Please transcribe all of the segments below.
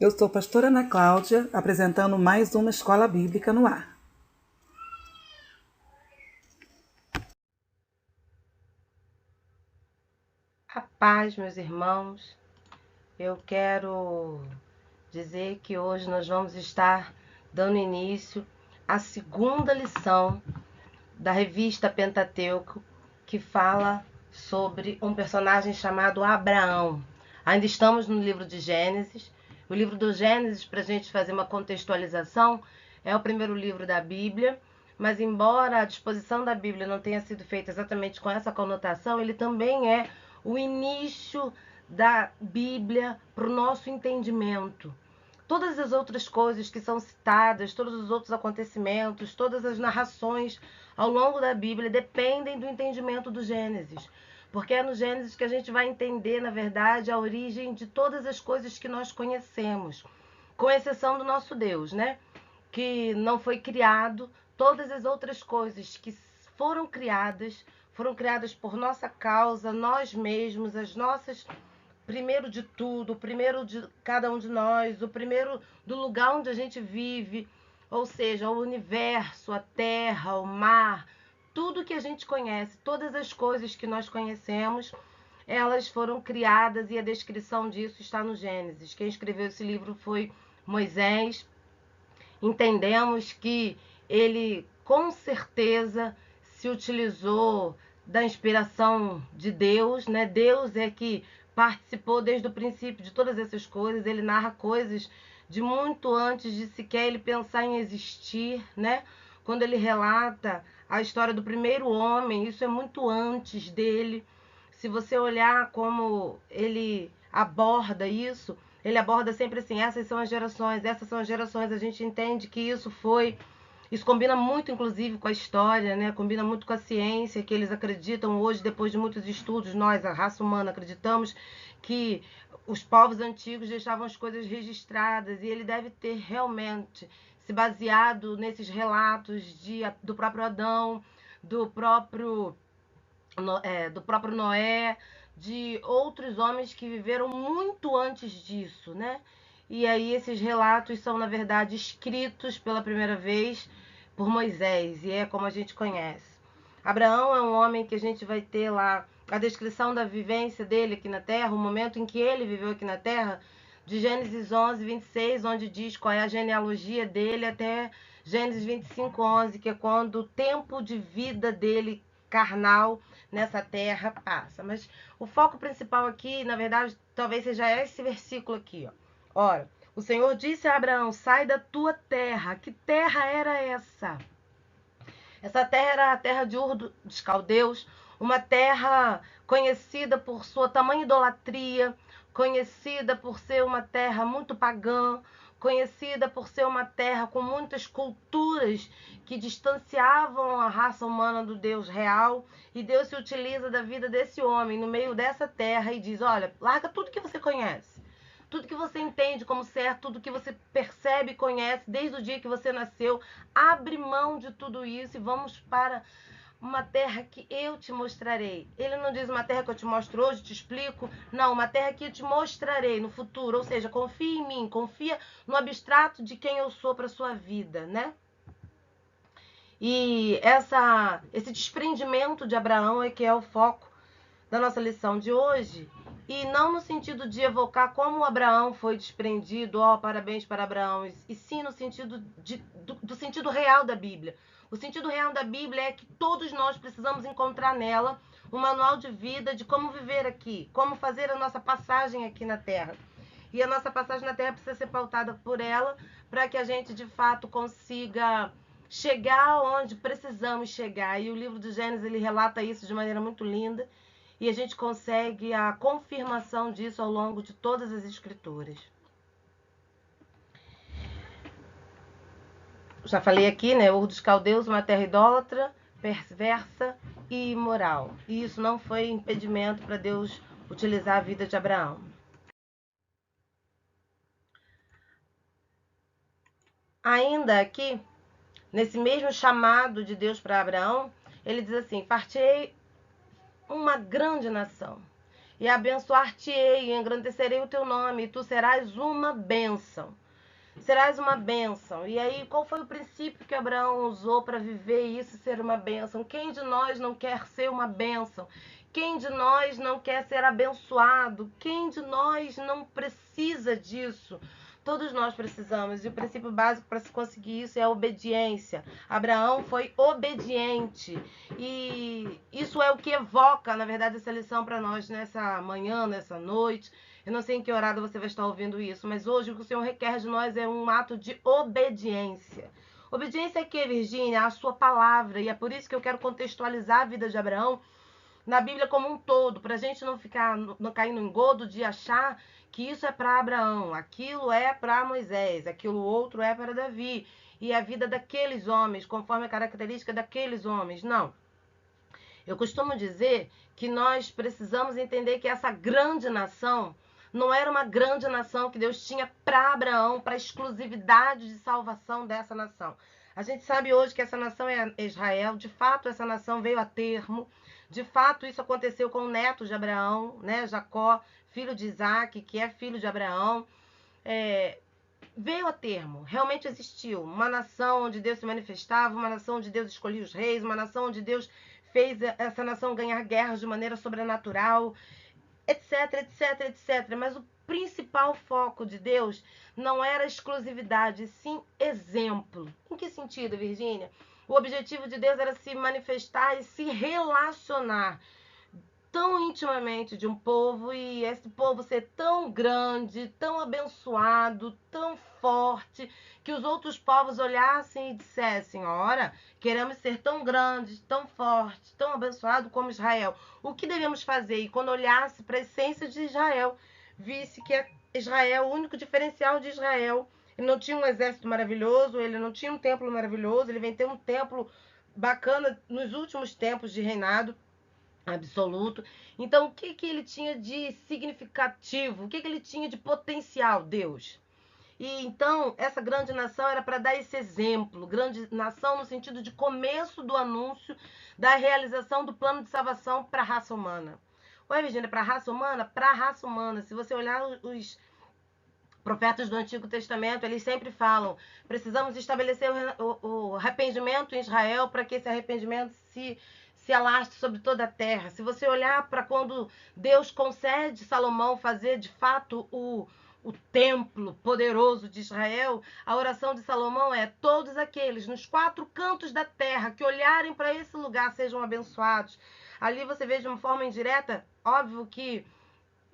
Eu sou pastora Ana Cláudia, apresentando mais uma Escola Bíblica no ar. A paz, meus irmãos. Eu quero dizer que hoje nós vamos estar dando início à segunda lição da revista Pentateuco, que fala sobre um personagem chamado Abraão. Ainda estamos no livro de Gênesis. O livro do Gênesis, para a gente fazer uma contextualização, é o primeiro livro da Bíblia, mas embora a disposição da Bíblia não tenha sido feita exatamente com essa conotação, ele também é o início da Bíblia para o nosso entendimento. Todas as outras coisas que são citadas, todos os outros acontecimentos, todas as narrações ao longo da Bíblia dependem do entendimento do Gênesis. Porque é no Gênesis que a gente vai entender, na verdade, a origem de todas as coisas que nós conhecemos, com exceção do nosso Deus, né? Que não foi criado, todas as outras coisas que foram criadas por nossa causa, nós mesmos, as nossas primeiro de tudo, o primeiro de cada um de nós, o primeiro do lugar onde a gente vive, ou seja, o universo, a terra, o mar, tudo que a gente conhece, todas as coisas que nós conhecemos, elas foram criadas e a descrição disso está no Gênesis. Quem escreveu esse livro foi Moisés. Entendemos que ele com certeza se utilizou da inspiração de Deus, né? Deus é que participou desde o princípio de todas essas coisas, ele narra coisas de muito antes de sequer ele pensar em existir, né? Quando ele relata a história do primeiro homem, isso é muito antes dele. Se você olhar como ele aborda isso, ele aborda sempre assim, essas são as gerações, essas são as gerações. A gente entende que isso combina muito, inclusive, com a história, né? Combina muito com a ciência, que eles acreditam hoje, depois de muitos estudos, nós, a raça humana, acreditamos que os povos antigos deixavam as coisas registradas e ele deve ter realmente se baseado nesses relatos do próprio Adão, do próprio do próprio Noé, de outros homens que viveram muito antes disso, né? E aí esses relatos são, na verdade, escritos pela primeira vez por Moisés, e é como a gente conhece. Abraão é um homem que a gente vai ter lá a descrição da vivência dele aqui na Terra, o momento em que ele viveu aqui na Terra, de Gênesis 11, 26, onde diz qual é a genealogia dele, até Gênesis 25, 11, que é quando o tempo de vida dele carnal nessa terra passa. Mas o foco principal aqui, na verdade, talvez seja esse versículo aqui, ó. Ora, o Senhor disse a Abraão: sai da tua terra. Que terra era essa? Essa terra era a terra de Ur dos Caldeus, uma terra conhecida por sua tamanha idolatria, conhecida por ser uma terra muito pagã, conhecida por ser uma terra com muitas culturas que distanciavam a raça humana do Deus real. E Deus se utiliza da vida desse homem no meio dessa terra e diz: olha, larga tudo que você conhece, tudo que você entende como certo, tudo que você percebe e conhece desde o dia que você nasceu, abre mão de tudo isso e vamos para uma terra que eu te mostrarei. Ele não diz uma terra que eu te mostro hoje, te explico. Não, uma terra que eu te mostrarei no futuro. Ou seja, confia em mim, confia no abstrato de quem eu sou para sua vida, né? E esse desprendimento de Abraão é que é o foco da nossa lição de hoje, e não no sentido de evocar como Abraão foi desprendido, ó, parabéns para Abraão, e sim no sentido do sentido real da Bíblia. O sentido real da Bíblia é que todos nós precisamos encontrar nela um manual de vida de como viver aqui, como fazer a nossa passagem aqui na Terra. E a nossa passagem na Terra precisa ser pautada por ela, para que a gente de fato consiga chegar onde precisamos chegar. E o livro do Gênesis ele relata isso de maneira muito linda. E a gente consegue a confirmação disso ao longo de todas as escrituras. Já falei aqui, né? Ur dos Caldeus, uma terra idólatra, perversa e imoral. E isso não foi impedimento para Deus utilizar a vida de Abraão. Ainda aqui, nesse mesmo chamado de Deus para Abraão, ele diz assim: fartei uma grande nação. e abençoar-te-ei, e engrandecerei o teu nome, e tu serás uma bênção. Serás uma bênção. E aí, qual foi o princípio que Abraão usou para viver isso, ser uma bênção? Quem de nós não quer ser uma bênção? Quem de nós não quer ser abençoado? Quem de nós não precisa disso? Todos nós precisamos. E o princípio básico para se conseguir isso é a obediência. Abraão foi obediente. E isso é o que evoca, na verdade, essa lição para nós nessa manhã, nessa noite. Eu não sei em que horário você vai estar ouvindo isso, mas hoje o que o Senhor requer de nós é um ato de obediência. Obediência é que, Virgínia? A sua palavra. E é por isso que eu quero contextualizar a vida de Abraão na Bíblia como um todo, para a gente não cair no engodo de achar que isso é para Abraão, aquilo é para Moisés, aquilo outro é para Davi, e a vida daqueles homens, conforme a característica daqueles homens. Não. Eu costumo dizer que nós precisamos entender que essa grande nação não era uma grande nação que Deus tinha para Abraão, para a exclusividade de salvação dessa nação. A gente sabe hoje que essa nação é Israel, de fato essa nação veio a termo, de fato isso aconteceu com o neto de Abraão, né, Jacó, filho de Isaac, que é filho de Abraão, veio a termo, realmente existiu uma nação onde Deus se manifestava, uma nação onde Deus escolhia os reis, uma nação onde Deus fez essa nação ganhar guerras de maneira sobrenatural, etc, etc, etc. Mas o principal foco de Deus não era exclusividade, sim exemplo. Em que sentido, Virgínia? O objetivo de Deus era se manifestar e se relacionar tão intimamente de um povo e esse povo ser tão grande, tão abençoado, tão forte, que os outros povos olhassem e dissessem: ora, queremos ser tão grandes, tão fortes, tão abençoados como Israel. O que devemos fazer? E quando olhasse para a essência de Israel, visse que Israel, o único diferencial de Israel, ele não tinha um exército maravilhoso, ele não tinha um templo maravilhoso, ele vem ter um templo bacana nos últimos tempos de reinado absoluto. Então, o que ele tinha de significativo? O que ele tinha de potencial? Deus. E então, essa grande nação era para dar esse exemplo. Grande nação no sentido de começo do anúncio da realização do plano de salvação para a raça humana. Ué, Virginia, para a raça humana? Para a raça humana. Se você olhar os profetas do Antigo Testamento, eles sempre falam: precisamos estabelecer o arrependimento em Israel para que esse arrependimento se alastre sobre toda a terra. Se você olhar para quando Deus concede Salomão fazer de fato o templo poderoso de Israel, a oração de Salomão é: todos aqueles nos 4 cantos da terra que olharem para esse lugar sejam abençoados. Ali você vê de uma forma indireta, óbvio que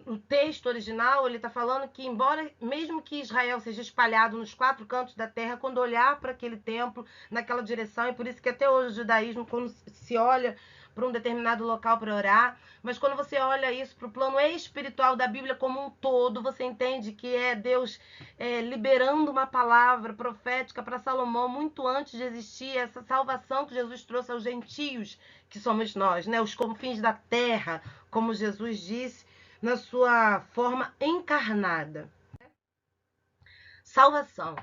o texto original, ele está falando que, embora, mesmo que Israel seja espalhado nos 4 cantos da terra, quando olhar para aquele templo, naquela direção, e por isso que até hoje o judaísmo, quando se olha para um determinado local para orar, mas quando você olha isso para o plano espiritual da Bíblia como um todo, você entende que é Deus liberando uma palavra profética para Salomão muito antes de existir essa salvação que Jesus trouxe aos gentios, que somos nós, né? Os confins da terra, como Jesus disse, na sua forma encarnada. Salvação.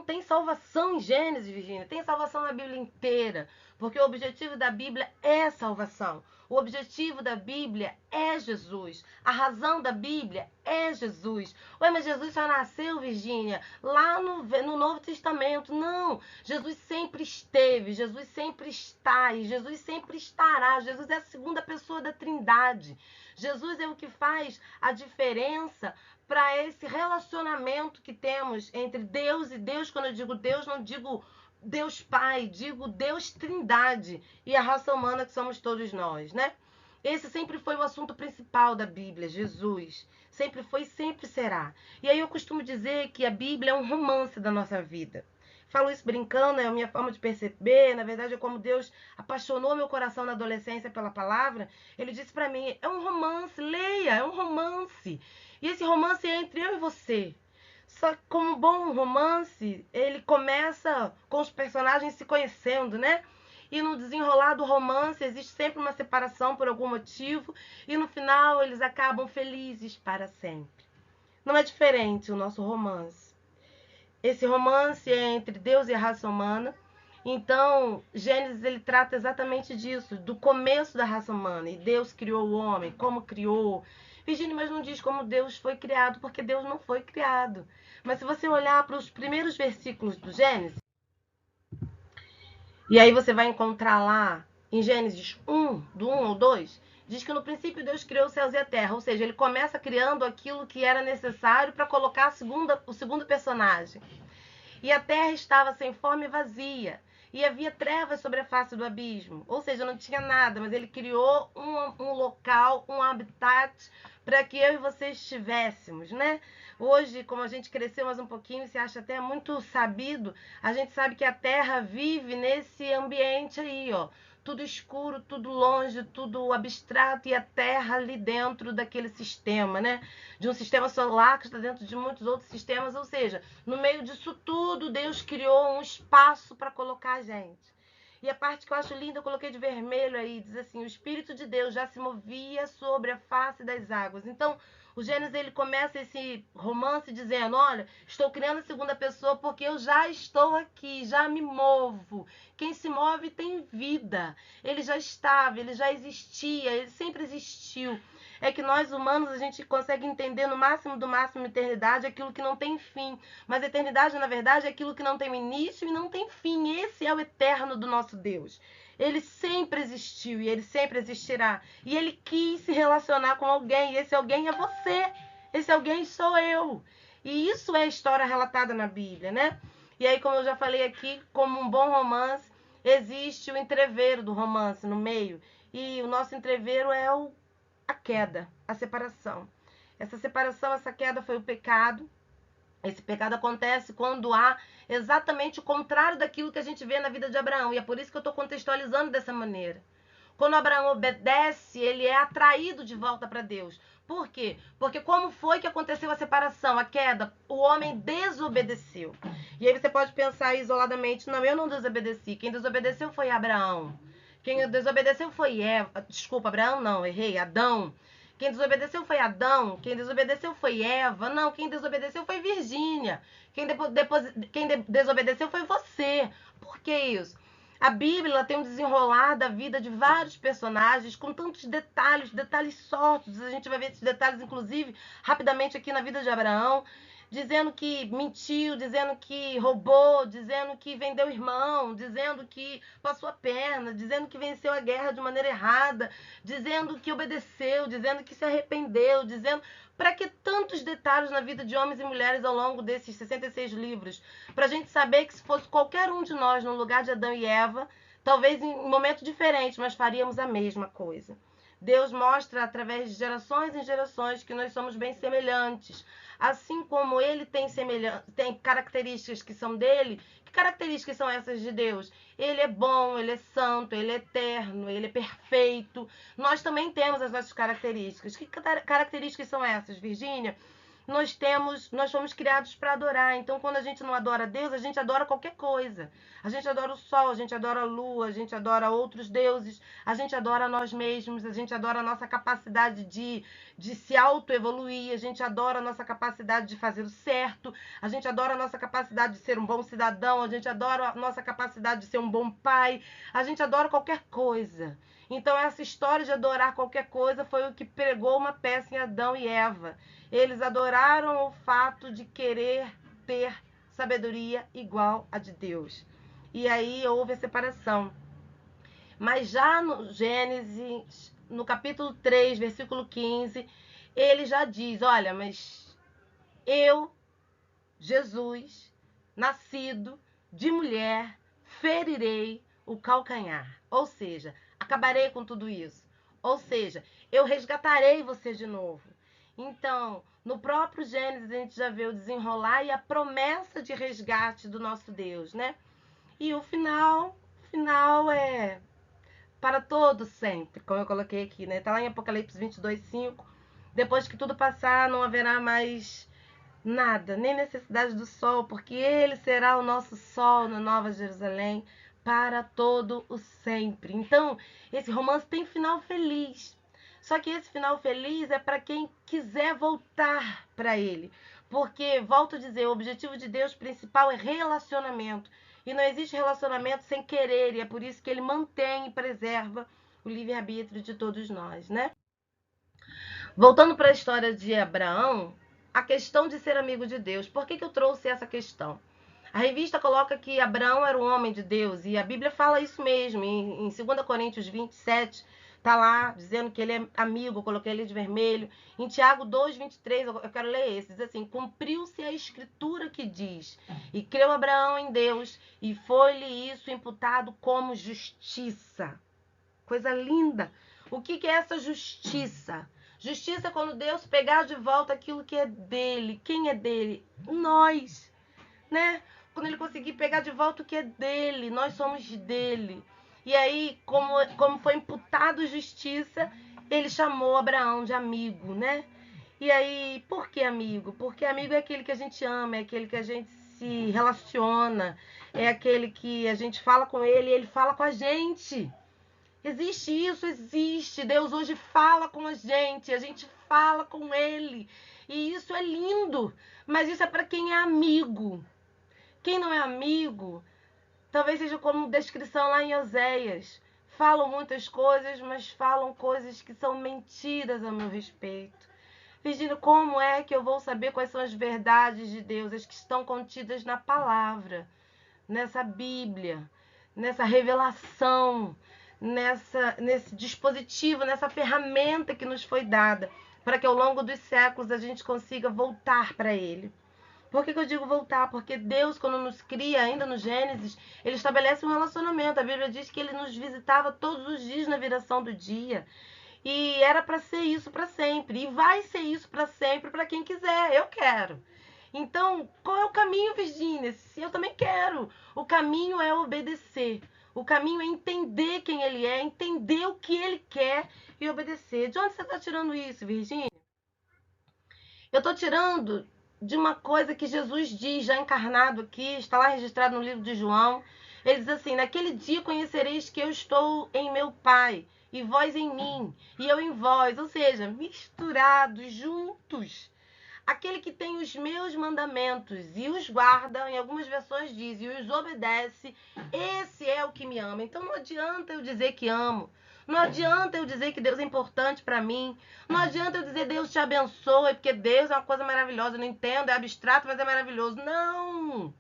Tem salvação em Gênesis, Virgínia. Tem salvação na Bíblia inteira. Porque o objetivo da Bíblia é salvação. O objetivo da Bíblia é Jesus. A razão da Bíblia é Jesus. Ué, mas Jesus só nasceu, Virgínia, lá no Novo Testamento. Não. Jesus sempre esteve. Jesus sempre está. E Jesus sempre estará. Jesus é a segunda pessoa da Trindade. Jesus é o que faz a diferença para esse relacionamento que temos entre Deus e Deus. Quando eu digo Deus, não digo Deus Pai, digo Deus Trindade e a raça humana que somos todos nós, né? Esse sempre foi o assunto principal da Bíblia, Jesus. Sempre foi e sempre será. E aí eu costumo dizer que a Bíblia é um romance da nossa vida. Falo isso brincando, é a minha forma de perceber. Na verdade, é como Deus apaixonou meu coração na adolescência pela palavra. Ele disse para mim: é um romance, leia, é um romance. E esse romance é entre eu e você. Só que, como bom romance, ele começa com os personagens se conhecendo, né? E no desenrolar do romance existe sempre uma separação por algum motivo. E no final eles acabam felizes para sempre. Não é diferente o nosso romance. Esse romance é entre Deus e a raça humana. Então, Gênesis ele trata exatamente disso, do começo da raça humana. E Deus criou o homem, como criou. Virgínia, mas não diz como Deus foi criado, porque Deus não foi criado. Mas se você olhar para os primeiros versículos do Gênesis, e aí você vai encontrar lá em Gênesis 1, do 1 ao 2, diz que no princípio Deus criou os céus e a terra. Ou seja, ele começa criando aquilo que era necessário para colocar o segundo personagem. E a terra estava sem forma e vazia, e havia trevas sobre a face do abismo. Ou seja, não tinha nada, mas ele criou um local, um habitat para que eu e você estivéssemos, né? Hoje, como a gente cresceu mais um pouquinho, se acha até muito sabido, a gente sabe que a terra vive nesse ambiente aí, ó. Tudo escuro, tudo longe, tudo abstrato, e a terra ali dentro daquele sistema, né? De um sistema solar que está dentro de muitos outros sistemas, ou seja, no meio disso tudo, Deus criou um espaço para colocar a gente. E a parte que eu acho linda, eu coloquei de vermelho aí, diz assim, o Espírito de Deus já se movia sobre a face das águas. Então, o Gênesis, ele começa esse romance dizendo, olha, estou criando a segunda pessoa porque eu já estou aqui, já me movo. Quem se move tem vida. Ele já estava, ele já existia, ele sempre existiu. É que nós humanos, a gente consegue entender no máximo do máximo eternidade aquilo que não tem fim. Mas a eternidade, na verdade, é aquilo que não tem início e não tem fim. Esse é o eterno do nosso Deus. Ele sempre existiu e ele sempre existirá. E ele quis se relacionar com alguém. E esse alguém é você. Esse alguém sou eu. E isso é a história relatada na Bíblia, né? E aí, como eu já falei aqui, como um bom romance, existe o entreveiro do romance no meio. E o nosso entreveiro é a queda, a separação. Essa separação, essa queda foi o pecado. Esse pecado acontece quando há exatamente o contrário daquilo que a gente vê na vida de Abraão. E é por isso que eu estou contextualizando dessa maneira. Quando Abraão obedece, ele é atraído de volta para Deus. Por quê? Porque como foi que aconteceu a separação, a queda? O homem desobedeceu. E aí você pode pensar isoladamente, não, eu não desobedeci. Quem desobedeceu foi Abraão. Quem desobedeceu foi Eva. Desculpa, Abraão não, errei, Adão. Quem desobedeceu foi Adão. Quem desobedeceu foi Eva. Não, quem desobedeceu foi Virgínia. Quem desobedeceu foi você. Por que isso? A Bíblia tem um desenrolar da vida de vários personagens com tantos detalhes, detalhes sórdidos. A gente vai ver esses detalhes, inclusive, rapidamente aqui na vida de Abraão, dizendo que mentiu, dizendo que roubou, dizendo que vendeu irmão, dizendo que passou a perna, dizendo que venceu a guerra de maneira errada, dizendo que obedeceu, dizendo que se arrependeu, dizendo... Para que tantos detalhes na vida de homens e mulheres ao longo desses 66 livros? Para a gente saber que se fosse qualquer um de nós no lugar de Adão e Eva, talvez em um momento diferente, mas faríamos a mesma coisa. Deus mostra através de gerações em gerações que nós somos bem semelhantes. Assim como ele tem características que são dele, que características são essas de Deus? Ele é bom, ele é santo, ele é eterno, ele é perfeito. Nós também temos as nossas características. Que características são essas, Virgínia? Nós fomos criados para adorar. Então, quando a gente não adora Deus, a gente adora qualquer coisa. A gente adora o sol, a gente adora a lua, a gente adora outros deuses, a gente adora nós mesmos, a gente adora a nossa capacidade de se autoevoluir, a gente adora a nossa capacidade de fazer o certo, a gente adora a nossa capacidade de ser um bom cidadão, a gente adora a nossa capacidade de ser um bom pai, a gente adora qualquer coisa. Então, essa história de adorar qualquer coisa foi o que pregou uma peça em Adão e Eva. Eles adoraram o fato de querer ter sabedoria igual a de Deus. E aí houve a separação. Mas já no Gênesis, no capítulo 3, versículo 15, ele já diz, olha, mas eu, Jesus, nascido de mulher, ferirei o calcanhar. Ou seja, acabarei com tudo isso. Ou seja, eu resgatarei você de novo. Então, no próprio Gênesis, a gente já vê o desenrolar e a promessa de resgate do nosso Deus, né? E o final é para todo sempre, como eu coloquei aqui, né? Tá lá em Apocalipse 22:5. Depois que tudo passar, não haverá mais nada, nem necessidade do sol, porque ele será o nosso sol na Nova Jerusalém para todo o sempre. Então, esse romance tem final feliz. Só que esse final feliz é para quem quiser voltar para ele. Porque, volto a dizer, o objetivo de Deus principal é relacionamento. E não existe relacionamento sem querer, e é por isso que ele mantém e preserva o livre-arbítrio de todos nós, né? Voltando para a história de Abraão, a questão de ser amigo de Deus. Por que eu trouxe essa questão? A revista coloca que Abraão era um homem de Deus, e a Bíblia fala isso mesmo. Em 2 Coríntios 27, está lá dizendo que ele é amigo, eu coloquei ele de vermelho. Em Tiago 2, 23, eu quero ler esse, diz assim: cumpriu-se a escritura que diz, e creu Abraão em Deus, e foi-lhe isso imputado como justiça. Coisa linda! O que é essa justiça? Justiça é quando Deus pegar de volta aquilo que é dele. Quem é dele? Nós, né? Quando ele conseguir pegar de volta o que é dele, nós somos dele. E aí, como foi imputado justiça, ele chamou Abraão de amigo, né? E aí, por que amigo? Porque amigo é aquele que a gente ama, é aquele que a gente se relaciona, é aquele que a gente fala com ele e ele fala com a gente. Existe isso, existe. Deus hoje fala com a gente fala com ele. E isso é lindo, mas isso é para quem é amigo. Quem não é amigo, talvez seja como descrição lá em Oséias. Falam muitas coisas, mas falam coisas que são mentiras a meu respeito. Virgínia, como é que eu vou saber quais são as verdades de Deus, as que estão contidas na palavra, nessa Bíblia, nessa revelação, nesse dispositivo, nessa ferramenta que nos foi dada, para que ao longo dos séculos a gente consiga voltar para Ele. Por que eu digo voltar? Porque Deus, quando nos cria, ainda no Gênesis, Ele estabelece um relacionamento. A Bíblia diz que Ele nos visitava todos os dias na viração do dia. E era para ser isso para sempre. E vai ser isso para sempre para quem quiser. Eu quero. Então, qual é o caminho, Virgínia? Se eu também quero. O caminho é obedecer. O caminho é entender quem Ele é, entender o que Ele quer e obedecer. De onde você está tirando isso, Virgínia? Eu estou tirando de uma coisa que Jesus diz, já encarnado aqui, está lá registrado no livro de João. Ele diz assim: naquele dia conhecereis que eu estou em meu Pai, e vós em mim, e eu em vós. Ou seja, misturados, juntos. Aquele que tem os meus mandamentos e os guarda, em algumas versões diz, e os obedece, esse é o que me ama. Então não adianta eu dizer que amo. Não adianta eu dizer que Deus é importante para mim. Não adianta eu dizer Deus te abençoe, porque Deus é uma coisa maravilhosa. Eu não entendo, é abstrato, mas é maravilhoso. Não!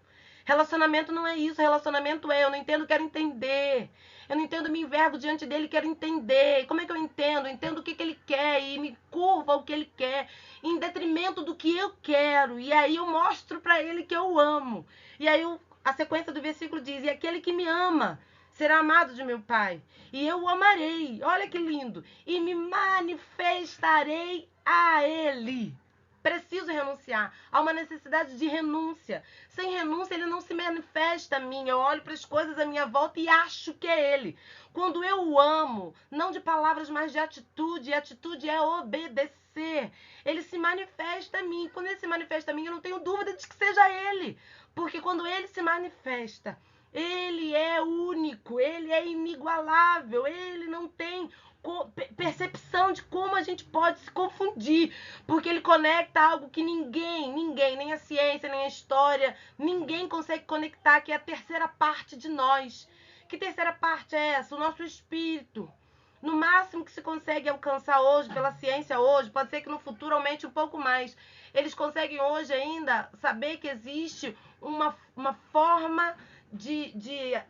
Relacionamento não é isso. Relacionamento é eu não entendo, quero entender. Eu não entendo, me envergo diante dele, quero entender. Como é que eu entendo? Eu entendo o que ele quer e me curva o que ele quer, em detrimento do que eu quero. E aí eu mostro para ele que eu amo. E aí a sequência do versículo diz: e aquele que me ama será amado de meu Pai, e eu o amarei. Olha que lindo! E me manifestarei a ele. Preciso renunciar. Há uma necessidade de renúncia. Sem renúncia, ele não se manifesta a mim. Eu olho para as coisas à minha volta e acho que é ele. Quando eu o amo, não de palavras, mas de atitude, e atitude é obedecer. Ele se manifesta a mim. Quando ele se manifesta a mim, eu não tenho dúvida de que seja ele. Porque quando ele se manifesta, ele é único, ele é inigualável, ele não tem percepção de como a gente pode se confundir, porque ele conecta algo que ninguém, nem a ciência, nem a história, ninguém consegue conectar, que é a terceira parte de nós. Que terceira parte é essa? O nosso espírito. No máximo que se consegue alcançar hoje, pela ciência hoje, pode ser que no futuro aumente um pouco mais. Eles conseguem hoje ainda saber que existe uma forma de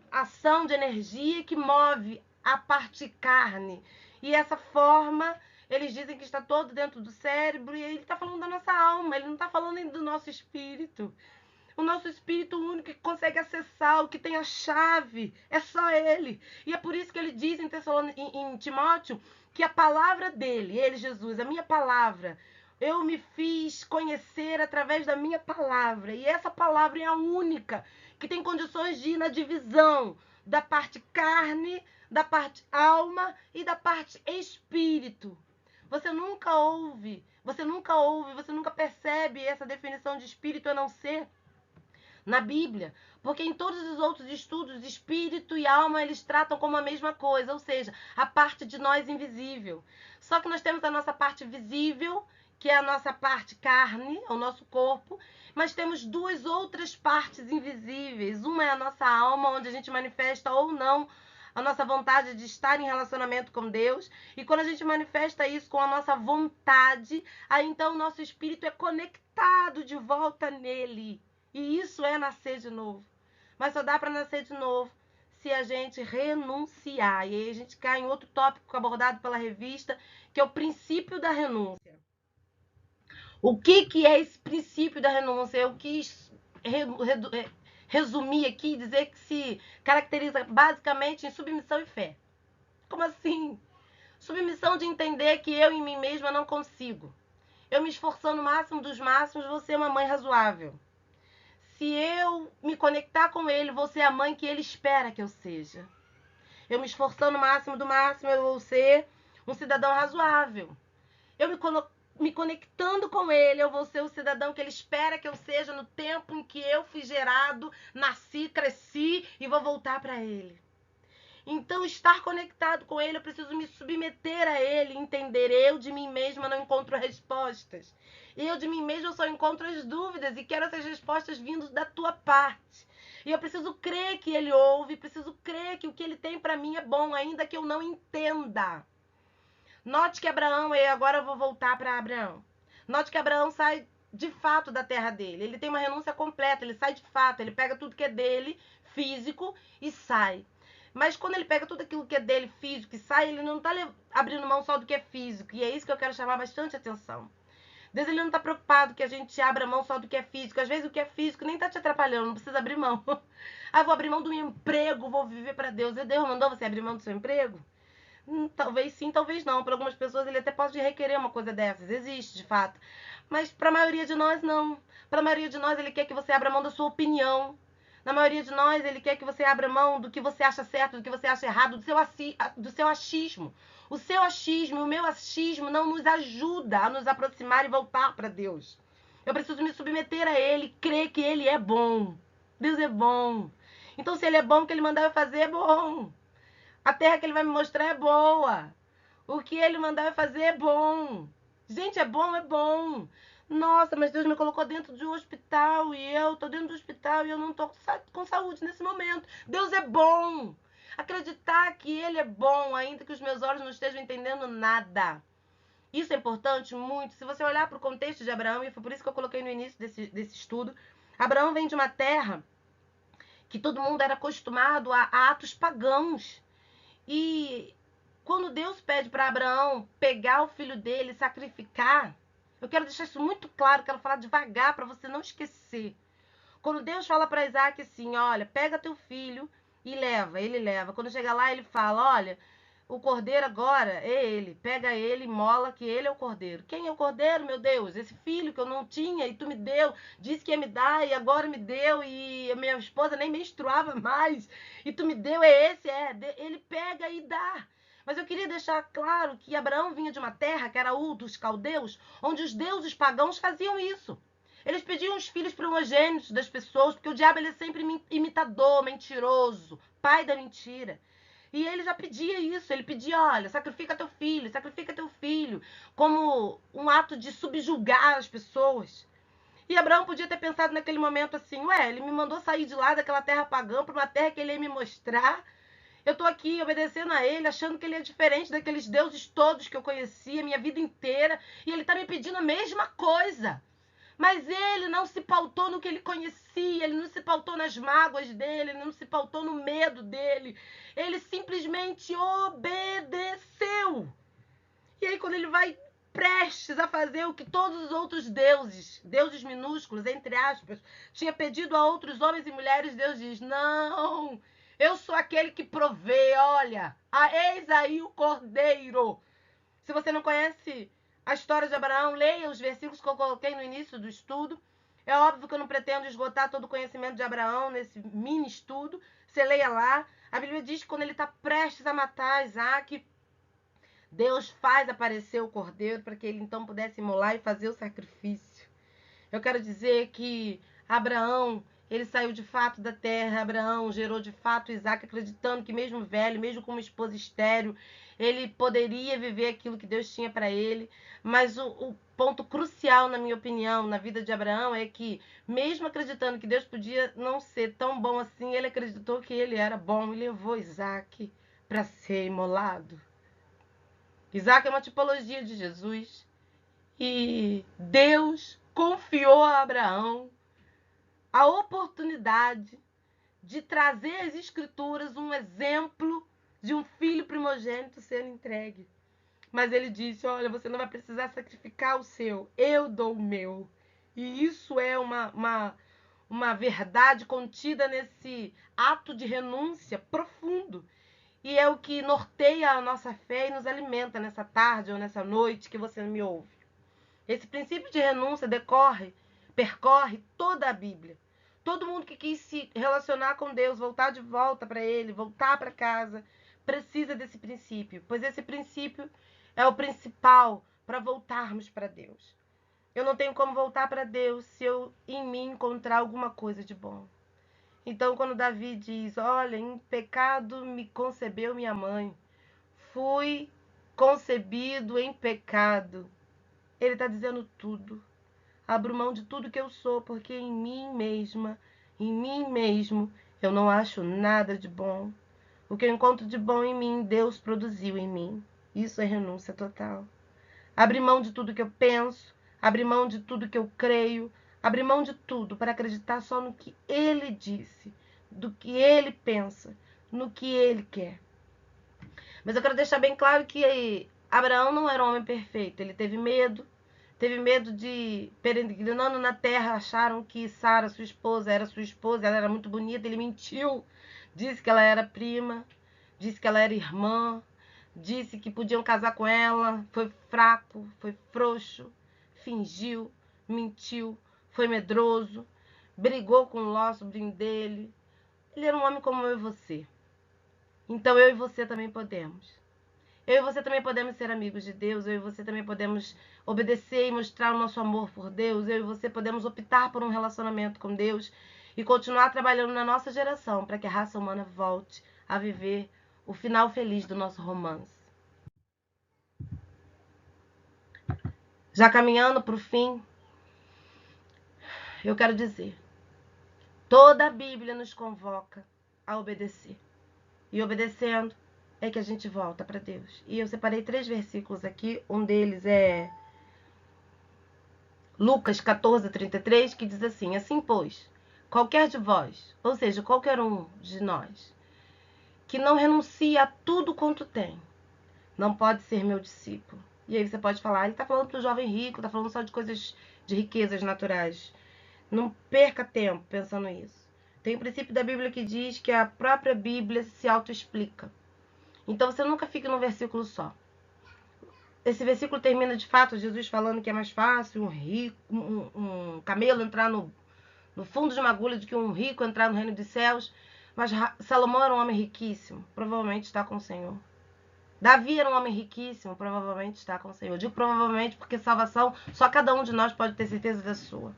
ação de energia que move a parte carne. E essa forma, eles dizem que está todo dentro do cérebro, e ele está falando da nossa alma, ele não está falando do nosso espírito. O nosso espírito único que consegue acessar, o que tem a chave, é só ele. E é por isso que ele diz em Timóteo que a palavra dele, ele, Jesus, a minha palavra, eu me fiz conhecer através da minha palavra. E essa palavra é a única que tem condições de ir na divisão da parte carne, da parte alma e da parte espírito. Você nunca ouve, você nunca percebe essa definição de espírito a não ser na Bíblia, porque em todos os outros estudos, espírito e alma, eles tratam como a mesma coisa, ou seja, a parte de nós invisível. Só que nós temos a nossa parte visível, que é a nossa parte carne, o nosso corpo, mas temos duas outras partes invisíveis. Uma é a nossa alma, onde a gente manifesta ou não a nossa vontade de estar em relacionamento com Deus. E quando a gente manifesta isso com a nossa vontade, aí então o nosso espírito é conectado de volta nele. E isso é nascer de novo. Mas só dá para nascer de novo se a gente renunciar. E aí a gente cai em outro tópico abordado pela revista, que é o princípio da renúncia. O que é esse princípio da renúncia? Eu quis resumir aqui e dizer que se caracteriza basicamente em submissão e fé. Como assim? Submissão de entender que eu em mim mesma não consigo. Eu me esforçando no máximo dos máximos, vou ser uma mãe razoável. Se eu me conectar com ele, vou ser a mãe que ele espera que eu seja. Eu me esforçando no máximo do máximo, eu vou ser um cidadão razoável. Eu me conectando com ele, eu vou ser o cidadão que ele espera que eu seja no tempo em que eu fui gerado, nasci, cresci e vou voltar para ele. Então, estar conectado com ele, eu preciso me submeter a ele, entender. Eu de mim mesma não encontro respostas. Eu de mim mesma só encontro as dúvidas e quero essas respostas vindo da tua parte. E eu preciso crer que ele ouve, preciso crer que o que ele tem para mim é bom, ainda que eu não entenda. Note que Abraão, e agora eu vou voltar para Abraão. Note que Abraão sai de fato da terra dele. Ele tem uma renúncia completa, ele sai de fato, ele pega tudo que é dele, físico, e sai. Mas quando ele pega tudo aquilo que é dele, físico, e sai, ele não está abrindo mão só do que é físico. E é isso que eu quero chamar bastante atenção. Deus, ele não está preocupado que a gente abra mão só do que é físico. Às vezes o que é físico nem está te atrapalhando, não precisa abrir mão. Ah, vou abrir mão do meu emprego, vou viver para Deus. E Deus mandou você abrir mão do seu emprego? Talvez sim, talvez não. Para algumas pessoas ele até pode requerer uma coisa dessas. Existe, de fato. Mas para a maioria de nós, não. Para a maioria de nós, ele quer que você abra mão da sua opinião. Na maioria de nós, ele quer que você abra mão do que você acha certo, do que você acha errado, do seu achismo. O seu achismo, o meu achismo não nos ajuda a nos aproximar e voltar para Deus. Eu preciso me submeter a ele, crer que ele é bom. Deus é bom. Então, se ele é bom, o que ele mandar eu fazer é bom. A terra que ele vai me mostrar é boa. O que ele mandar eu fazer é bom. Gente, é bom, é bom. Nossa, mas Deus me colocou dentro de um hospital e eu tô dentro do hospital e eu não tô com saúde nesse momento. Deus é bom. Acreditar que ele é bom, ainda que os meus olhos não estejam entendendo nada. Isso é importante muito. Se você olhar para o contexto de Abraão, e foi por isso que eu coloquei no início desse estudo, Abraão vem de uma terra que todo mundo era acostumado a atos pagãos. E quando Deus pede para Abraão pegar o filho dele e sacrificar, eu quero deixar isso muito claro, quero falar devagar para você não esquecer. Quando Deus fala para Isaac assim, olha, pega teu filho e leva, ele leva. Quando chega lá, ele fala, olha, o cordeiro agora é ele, pega ele, mola que ele é o cordeiro. Quem é o cordeiro, meu Deus? Esse filho que eu não tinha e tu me deu, disse que ia me dar e agora me deu e a minha esposa nem menstruava mais e tu me deu, é esse, ele pega e dá. Mas eu queria deixar claro que Abraão vinha de uma terra, que era Ur dos caldeus, onde os deuses pagãos faziam isso. Eles pediam os filhos primogênitos das pessoas, porque o diabo ele é sempre imitador, mentiroso, pai da mentira. E ele já pedia isso, ele pedia, olha, sacrifica teu filho, como um ato de subjugar as pessoas. E Abraão podia ter pensado naquele momento assim, ué, ele me mandou sair de lá daquela terra pagã para uma terra que ele ia me mostrar. Eu estou aqui obedecendo a ele, achando que ele é diferente daqueles deuses todos que eu conhecia minha vida inteira, e ele está me pedindo a mesma coisa. Mas ele não se pautou no que ele conhecia, ele não se pautou nas mágoas dele, ele não se pautou no medo dele. Ele simplesmente obedeceu. E aí, quando ele vai prestes a fazer o que todos os outros deuses, deuses minúsculos, entre aspas, tinha pedido a outros homens e mulheres, Deus diz, não, eu sou aquele que provê, olha, eis aí o cordeiro. Se você não conhece a história de Abraão, leia os versículos que eu coloquei no início do estudo. É óbvio que eu não pretendo esgotar todo o conhecimento de Abraão nesse mini estudo. Você leia lá. A Bíblia diz que quando ele está prestes a matar Isaac, Deus faz aparecer o cordeiro para que ele então pudesse imolar e fazer o sacrifício. Eu quero dizer que Abraão, ele saiu de fato da terra. Abraão gerou de fato Isaac, acreditando que mesmo velho, mesmo com uma esposa estéril, ele poderia viver aquilo que Deus tinha para ele. Mas ponto crucial, na minha opinião, na vida de Abraão é que, mesmo acreditando que Deus podia não ser tão bom assim, ele acreditou que ele era bom e levou Isaac para ser imolado. Isaac é uma tipologia de Jesus e Deus confiou a Abraão a oportunidade de trazer às Escrituras um exemplo de um filho primogênito ser entregue. Mas ele disse, olha, você não vai precisar sacrificar o seu, eu dou o meu. E isso é uma verdade contida nesse ato de renúncia profundo. E é o que norteia a nossa fé e nos alimenta nessa tarde ou nessa noite que você me ouve. Esse princípio de renúncia percorre toda a Bíblia. Todo mundo que quis se relacionar com Deus, voltar de volta para Ele, voltar para casa, precisa desse princípio, pois esse princípio é o principal para voltarmos para Deus. Eu não tenho como voltar para Deus se eu em mim encontrar alguma coisa de bom. Então, quando Davi diz, olha, em pecado me concebeu minha mãe, fui concebido em pecado, ele está dizendo tudo. Abro mão de tudo que eu sou, porque em mim mesmo, eu não acho nada de bom. O que eu encontro de bom em mim, Deus produziu em mim. Isso é renúncia total. Abrir mão de tudo que eu penso, abrir mão de tudo que eu creio, abrir mão de tudo para acreditar só no que Ele disse, do que Ele pensa, no que Ele quer. Mas eu quero deixar bem claro que Abraão não era um homem perfeito. Ele teve medo de, peregrinando na terra, acharam que Sara, sua esposa, era sua esposa, ela era muito bonita, ele mentiu, disse que ela era prima, disse que ela era irmã, disse que podiam casar com ela, foi fraco, foi frouxo, fingiu, mentiu, foi medroso, brigou com Ló, sobrinho dele. Ele era um homem como eu e você. Então eu e você também podemos. Eu e você também podemos ser amigos de Deus, eu e você também podemos obedecer e mostrar o nosso amor por Deus, eu e você podemos optar por um relacionamento com Deus e continuar trabalhando na nossa geração para que a raça humana volte a viver o final feliz do nosso romance. Já caminhando para o fim, eu quero dizer, toda a Bíblia nos convoca a obedecer. E obedecendo é que a gente volta para Deus. E eu separei 3 versículos aqui, um deles é Lucas 14:33, que diz assim, assim pois, qualquer de vós, ou seja, qualquer um de nós, que não renuncia a tudo quanto tem, não pode ser meu discípulo. E aí você pode falar, ele está falando para o jovem rico, está falando só de coisas, de riquezas naturais. Não perca tempo pensando nisso. Tem um princípio da Bíblia que diz que a própria Bíblia se autoexplica. Então você nunca fique num versículo só. Esse versículo termina de fato Jesus falando que é mais fácil um camelo entrar no fundo de uma agulha do que um rico entrar no reino dos céus. Mas Salomão era um homem riquíssimo, provavelmente está com o Senhor. Davi era um homem riquíssimo, provavelmente está com o Senhor. Eu digo provavelmente porque salvação só cada um de nós pode ter certeza da sua.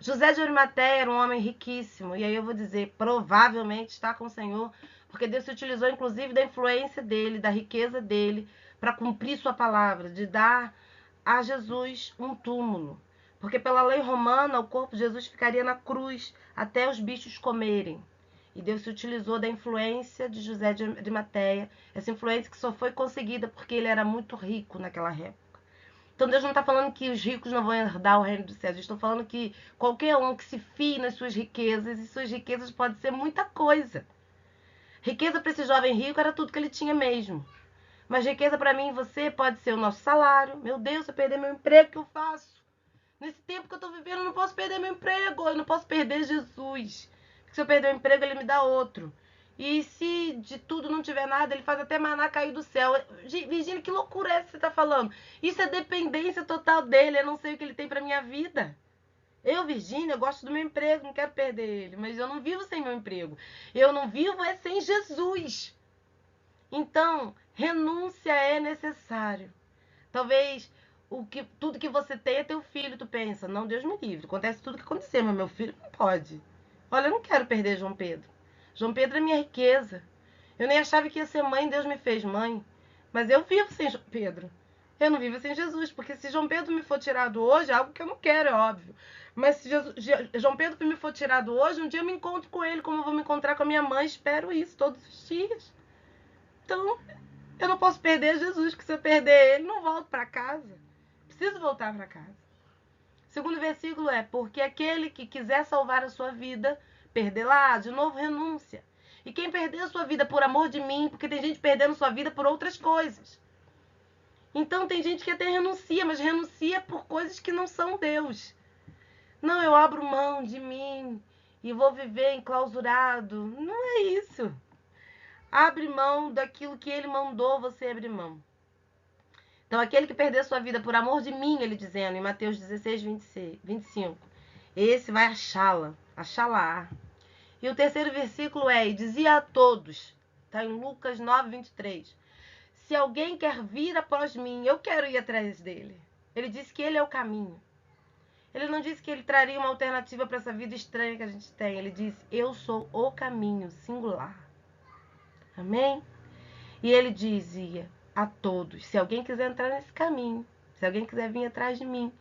José de Arimateia era um homem riquíssimo, e aí eu vou dizer, provavelmente está com o Senhor, porque Deus se utilizou inclusive da influência dele, da riqueza dele, para cumprir sua palavra, de dar a Jesus um túmulo. Porque pela lei romana, o corpo de Jesus ficaria na cruz até os bichos comerem. E Deus se utilizou da influência de José de Arimateia, essa influência que só foi conseguida porque ele era muito rico naquela época. Então Deus não está falando que os ricos não vão herdar o reino dos céus. Estou falando que qualquer um que se fie nas suas riquezas, e suas riquezas podem ser muita coisa. Riqueza para esse jovem rico era tudo que ele tinha mesmo. Mas riqueza para mim e você pode ser o nosso salário. Meu Deus, se eu perder meu emprego, o que eu faço? Nesse tempo que eu estou vivendo, eu não posso perder meu emprego. Eu não posso perder Jesus. Porque se eu perder o emprego, ele me dá outro. E se de tudo não tiver nada, ele faz até maná cair do céu. Virgínia, que loucura é essa que você está falando? Isso é dependência total dele. Eu não sei o que ele tem para minha vida. Eu, Virgínia, eu gosto do meu emprego, não quero perder ele. Mas eu não vivo sem meu emprego. Eu não vivo sem Jesus. Então, renúncia é necessário. Talvez tudo que você tem é teu filho, tu pensa, não, Deus me livre. Acontece tudo que acontecer, mas meu filho não pode. Olha, eu não quero perder João Pedro. João Pedro é minha riqueza. Eu nem achava que ia ser mãe, Deus me fez mãe. Mas eu vivo sem João Pedro. Eu não vivo sem Jesus, porque se João Pedro me for tirado hoje, é algo que eu não quero, é óbvio. Mas se João Pedro me for tirado hoje, um dia eu me encontro com ele, como eu vou me encontrar com a minha mãe, espero isso todos os dias. Então, eu não posso perder Jesus, porque se eu perder ele, não volto para casa. Preciso voltar para casa. O segundo versículo é: porque aquele que quiser salvar a sua vida, perdê-la, de novo, renúncia. E quem perder a sua vida por amor de mim, porque tem gente perdendo sua vida por outras coisas. Então tem gente que até renuncia, mas renuncia por coisas que não são Deus. Não, eu abro mão de mim e vou viver enclausurado. Não é isso. Abre mão daquilo que ele mandou você abrir mão. Então aquele que perder sua vida por amor de mim, ele dizendo em Mateus 16, 25, esse vai achá-la, achá-la. E o terceiro versículo é: e dizia a todos, está em Lucas 9, 23, se alguém quer vir após mim, eu quero ir atrás dele. Ele disse que ele é o caminho. Ele não disse que ele traria uma alternativa para essa vida estranha que a gente tem. Ele disse: eu sou o caminho, singular. Amém? E ele dizia a todos: se alguém quiser entrar nesse caminho, se alguém quiser vir atrás de mim,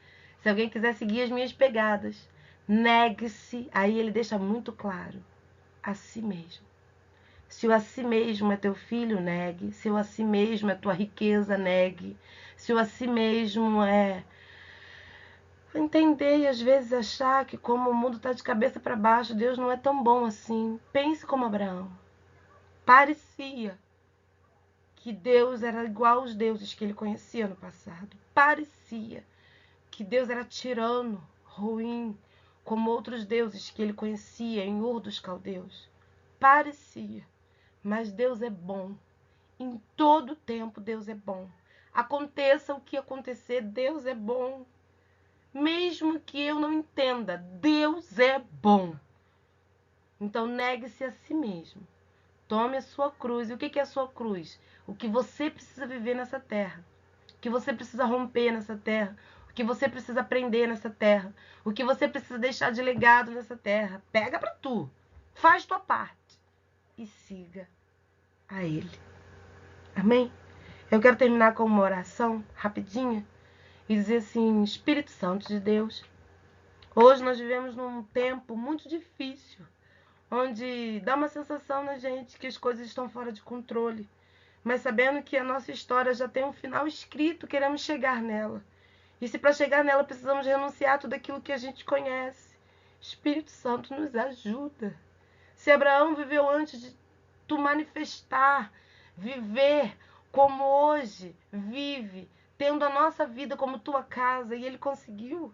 se alguém quiser seguir as minhas pegadas, negue-se. Aí ele deixa muito claro: a si mesmo. Se o a si mesmo é teu filho, negue. Se o a si mesmo é tua riqueza, negue. Se o a si mesmo é entender e às vezes achar que como o mundo está de cabeça para baixo, Deus não é tão bom assim. Pense como Abraão. Parecia que Deus era igual aos deuses que ele conhecia no passado. Parecia que Deus era tirano, ruim, como outros deuses que ele conhecia em Ur dos Caldeus. Parecia. Mas Deus é bom. Em todo tempo Deus é bom. Aconteça o que acontecer, Deus é bom. Mesmo que eu não entenda, Deus é bom. Então negue-se a si mesmo. Tome a sua cruz. E o que é a sua cruz? O que você precisa viver nessa terra. O que você precisa romper nessa terra. O que você precisa aprender nessa terra. O que você precisa deixar de legado nessa terra. Pega pra tu. Faz tua parte. E siga a Ele. Amém? Eu quero terminar com uma oração rapidinha e dizer assim: Espírito Santo de Deus, hoje nós vivemos num tempo muito difícil, onde dá uma sensação na gente que as coisas estão fora de controle, mas sabendo que a nossa história já tem um final escrito, queremos chegar nela. E se para chegar nela precisamos renunciar a tudo aquilo que a gente conhece, Espírito Santo nos ajuda. Se Abraão viveu antes de tu manifestar, viver como hoje vive, tendo a nossa vida como tua casa, e ele conseguiu,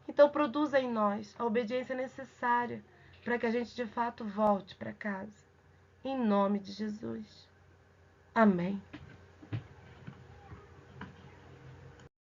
então produza em nós a obediência necessária para que a gente de fato volte para casa. Em nome de Jesus. Amém.